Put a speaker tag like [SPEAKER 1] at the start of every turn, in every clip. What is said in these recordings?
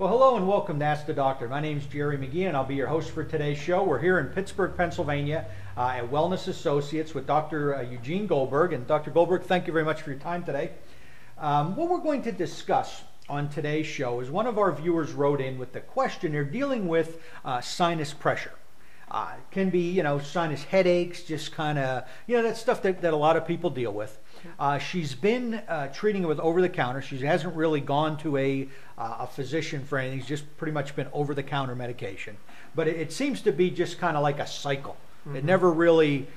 [SPEAKER 1] Well, hello and welcome to Ask the Doctor. My name is Jerry McGee and I'll be your host for today's show. We're here in Pittsburgh, Pennsylvania at Wellness Associates with Dr. Eugene Goldberg. And Dr. Goldberg, thank you very much for your time today. What we're going to discuss on today's show is one of our viewers wrote in with the question they're dealing with sinus pressure. It can be, sinus headaches, just kind of, that stuff that a lot of people deal with. She's been treating it with over-the-counter. She hasn't really gone to a physician for anything. It's just pretty much been over-the-counter medication. But it seems to be just kind of like a cycle. Mm-hmm. It never really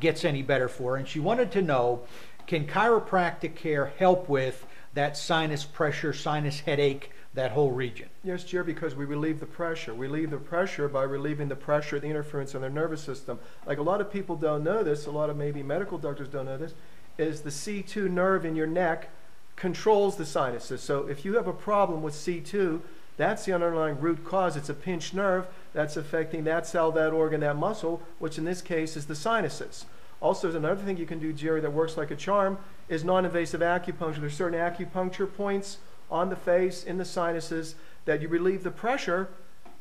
[SPEAKER 1] gets any better for her. And she wanted to know, can chiropractic care help with that sinus pressure, sinus headache, that whole region?
[SPEAKER 2] Yes, Jerry, because we relieve the pressure. We relieve the pressure by relieving the pressure, the interference on their nervous system. Like a lot of people don't know this, a lot of maybe medical doctors don't know this, is the C2 nerve in your neck controls the sinuses. So if you have a problem with C2, that's the underlying root cause. It's a pinched nerve that's affecting that cell, that organ, that muscle, which in this case is the sinuses. Also, another thing you can do, Jerry, that works like a charm is non-invasive acupuncture. There's certain acupuncture points on the face, in the sinuses, that you relieve the pressure.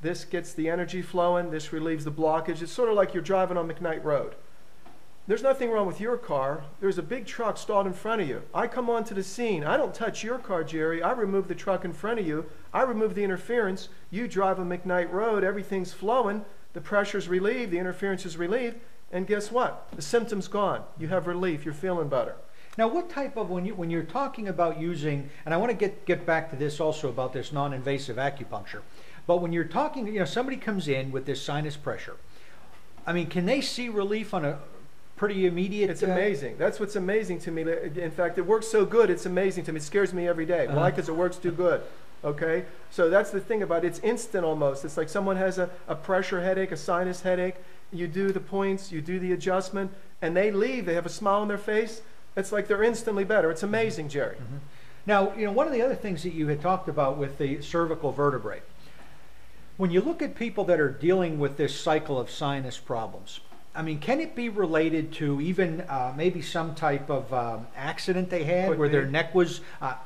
[SPEAKER 2] This gets the energy flowing. This relieves the blockage. It's sort of like you're driving on McKnight Road. There's nothing wrong with your car. There's a big truck stalled in front of you. I come onto the scene. I don't touch your car, Jerry. I remove the truck in front of you. I remove the interference. You drive on McKnight Road. Everything's flowing. The pressure's relieved. The interference is relieved. And guess what? The symptom's gone. You have relief. You're feeling better.
[SPEAKER 1] Now, what type of, when you're talking about using, and I want to get back to this also about this non-invasive acupuncture, but when you're talking, somebody comes in with this sinus pressure, I mean, can they see relief on a pretty immediate?
[SPEAKER 2] It's amazing. That's what's amazing to me. In fact, it works so good, it's amazing to me. It scares me every day. Why? Because it works too good. Okay? So that's the thing about it. It's instant almost. It's like someone has a pressure headache, a sinus headache. You do the points, you do the adjustment, and they leave. They have a smile on their face. It's like they're instantly better. It's amazing, Jerry.
[SPEAKER 1] Mm-hmm. Now, one of the other things that you had talked about with the cervical vertebrae, when you look at people that are dealing with this cycle of sinus problems, I mean, can it be related to even maybe some type of accident they had where their neck was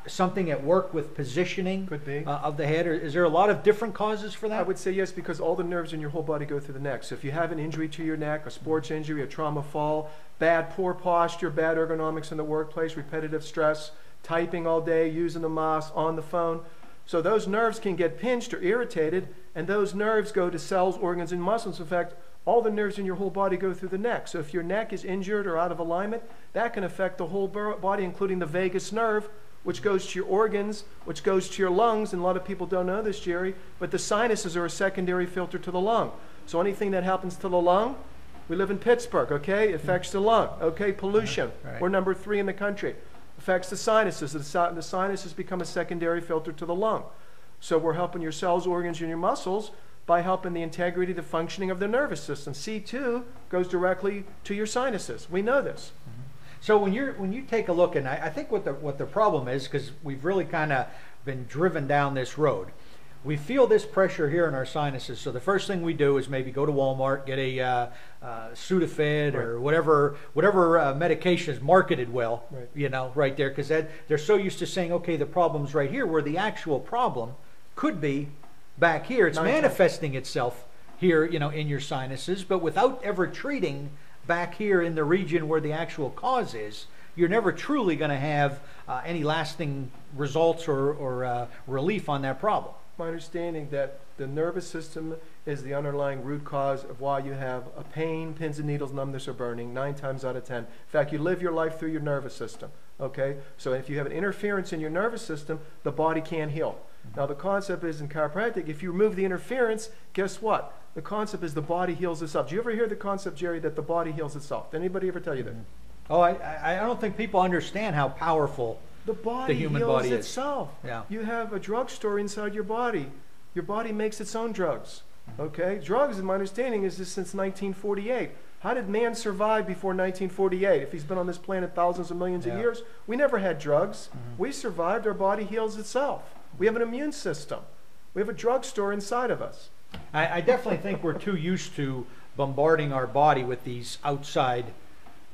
[SPEAKER 1] something at work with positioning of the head? Or is there a lot of different causes for that?
[SPEAKER 2] I would say yes, because all the nerves in your whole body go through the neck. So if you have an injury to your neck, a sports injury, a trauma fall, poor posture, bad ergonomics in the workplace, repetitive stress, typing all day, using the mouse, on the phone. So those nerves can get pinched or irritated, and those nerves go to cells, organs, and muscles. In fact, all the nerves in your whole body go through the neck. So if your neck is injured or out of alignment, that can affect the whole body, including the vagus nerve, which goes to your organs, which goes to your lungs. And a lot of people don't know this, Jerry, but the sinuses are a secondary filter to the lung. So anything that happens to the lung, we live in Pittsburgh, okay? It affects the lung, okay? Pollution. Right. We're number 3 in the country. Affects the sinuses. The sinuses become a secondary filter to the lung. So we're helping your cells, organs, and your muscles by helping the integrity, the functioning of the nervous system. C2 goes directly to your sinuses. We know this.
[SPEAKER 1] Mm-hmm. So when you take a look, and I think what the problem is, because we've really kind of been driven down this road, we feel this pressure here in our sinuses. So the first thing we do is maybe go to Walmart, get a Sudafed or whatever medication is marketed well, right there, because they're so used to saying, okay, the problem's right here, where the actual problem could be back here. It's manifesting itself here, in your sinuses, but without ever treating back here in the region where the actual cause is, you're never truly going to have any lasting results or relief on that problem.
[SPEAKER 2] My understanding that the nervous system is the underlying root cause of why you have a pain, pins and needles, numbness, or burning 9 times out of 10. In fact, you live your life through your nervous system. Okay? So if you have an interference in your nervous system, the body can't heal. Now the concept is in chiropractic, if you remove the interference, guess what? The concept is the body heals itself. Do you ever hear the concept, Jerry, that the body heals itself? Did anybody ever tell you that?
[SPEAKER 1] Oh, I don't think people understand how powerful the human body
[SPEAKER 2] heals itself.
[SPEAKER 1] Yeah.
[SPEAKER 2] You have a drugstore inside your body. Your body makes its own drugs. Okay? Drugs, in my understanding, is this since 1948. How did man survive before 1948? If he's been on this planet thousands of millions of years, we never had drugs. We survived. Our body heals itself. We have an immune system. We have a drugstore inside of us.
[SPEAKER 1] I definitely think we're too used to bombarding our body with these outside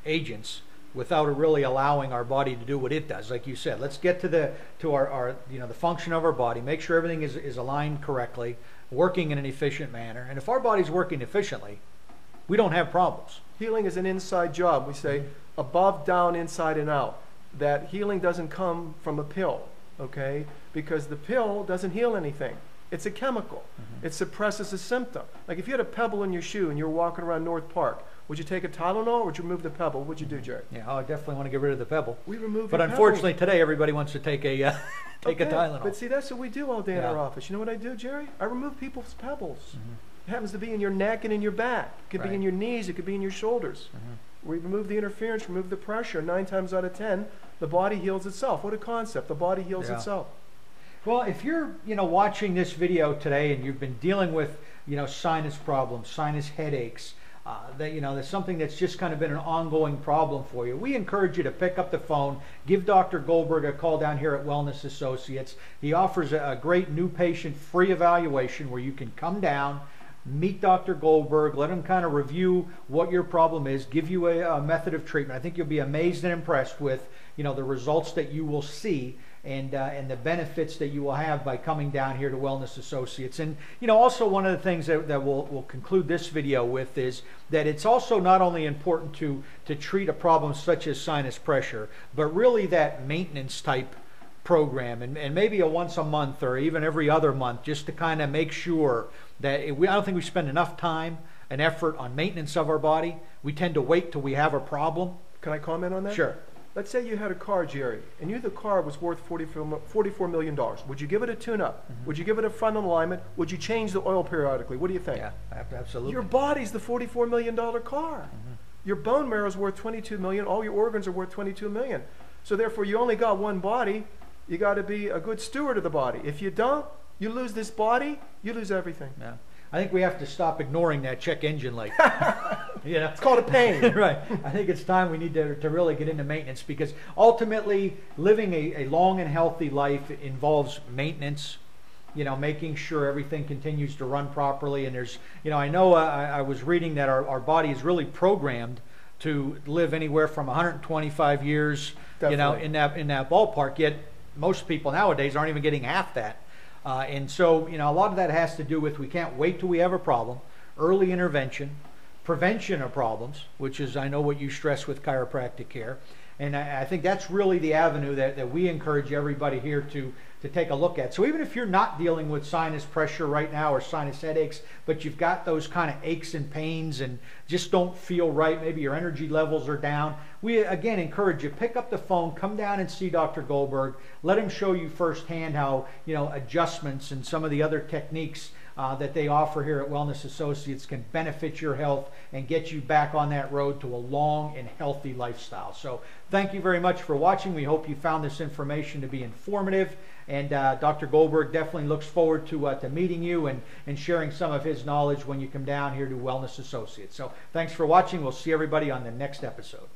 [SPEAKER 1] agents without really allowing our body to do what it does. Like you said, let's get to our the function of our body, make sure everything is aligned correctly, working in an efficient manner. And if our body's working efficiently, we don't have problems.
[SPEAKER 2] Healing is an inside job. We say above, down, inside, and out. That healing doesn't come from a pill, okay? Because the pill doesn't heal anything. It's a chemical. It suppresses a symptom. Like if you had a pebble in your shoe and you were walking around North Park, would you take a Tylenol or would you remove the pebble? What'd you do, Jerry?
[SPEAKER 1] Yeah, I definitely want to get rid of the pebble.
[SPEAKER 2] We remove
[SPEAKER 1] But
[SPEAKER 2] the
[SPEAKER 1] unfortunately today everybody wants to take a take a Tylenol.
[SPEAKER 2] But see, that's what we do all day in our office. You know what I do, Jerry? I remove people's pebbles. It happens to be in your neck and in your back. It could be in your knees. It could be in your shoulders. We remove the interference, remove the pressure. 9 times out of 10, the body heals itself. What a concept. The body heals itself.
[SPEAKER 1] Well, if you're, watching this video today and you've been dealing with, sinus problems, sinus headaches, that's something that's just kind of been an ongoing problem for you, we encourage you to pick up the phone, give Dr. Goldberg a call down here at Wellness Associates. He offers a great new patient free evaluation where you can come down, meet Dr. Goldberg, let him kind of review what your problem is, give you a method of treatment. I think you'll be amazed and impressed with, the results that you will see and the benefits that you will have by coming down here to Wellness Associates. And, also one of the things that we'll conclude this video with is that it's also not only important to treat a problem such as sinus pressure, but really that maintenance type program and maybe a once a month or even every other month, just to kind of make sure that I don't think we spend enough time and effort on maintenance of our body. We tend to wait till we have a problem.
[SPEAKER 2] Can I comment on that?
[SPEAKER 1] Sure.
[SPEAKER 2] Let's say you had a car, Jerry, and you knew the car was worth $44 million. Would you give it a tune-up? Would you give it a front alignment? Would you change the oil periodically? What do you think?
[SPEAKER 1] Yeah, absolutely.
[SPEAKER 2] Your body's the $44 million car. Your bone marrow is worth $22 million. All your organs are worth $22 million. So therefore, you only got one body. You got to be a good steward of the body. If you don't, you lose this body, you lose everything.
[SPEAKER 1] Yeah. I think we have to stop ignoring that check engine light.
[SPEAKER 2] It's called a pain.
[SPEAKER 1] Right. I think it's time we need to really get into maintenance, because ultimately living a long and healthy life involves maintenance, making sure everything continues to run properly. And there's, I know I was reading that our body is really programmed to live anywhere from 125 years,
[SPEAKER 2] Definitely.
[SPEAKER 1] in that ballpark, yet most people nowadays aren't even getting half that. And so, a lot of that has to do with we can't wait till we have a problem, early intervention, prevention of problems, which is, I know, what you stress with chiropractic care. And I think that's really the avenue that we encourage everybody here to take a look at. So even if you're not dealing with sinus pressure right now or sinus headaches, but you've got those kind of aches and pains and just don't feel right, maybe your energy levels are down, we again encourage you, pick up the phone, come down and see Dr. Goldberg, let him show you firsthand how adjustments and some of the other techniques that they offer here at Wellness Associates can benefit your health and get you back on that road to a long and healthy lifestyle. So thank you very much for watching. We hope you found this information to be informative, and Dr. Goldberg definitely looks forward to meeting you and sharing some of his knowledge when you come down here to Wellness Associates. So thanks for watching. We'll see everybody on the next episode.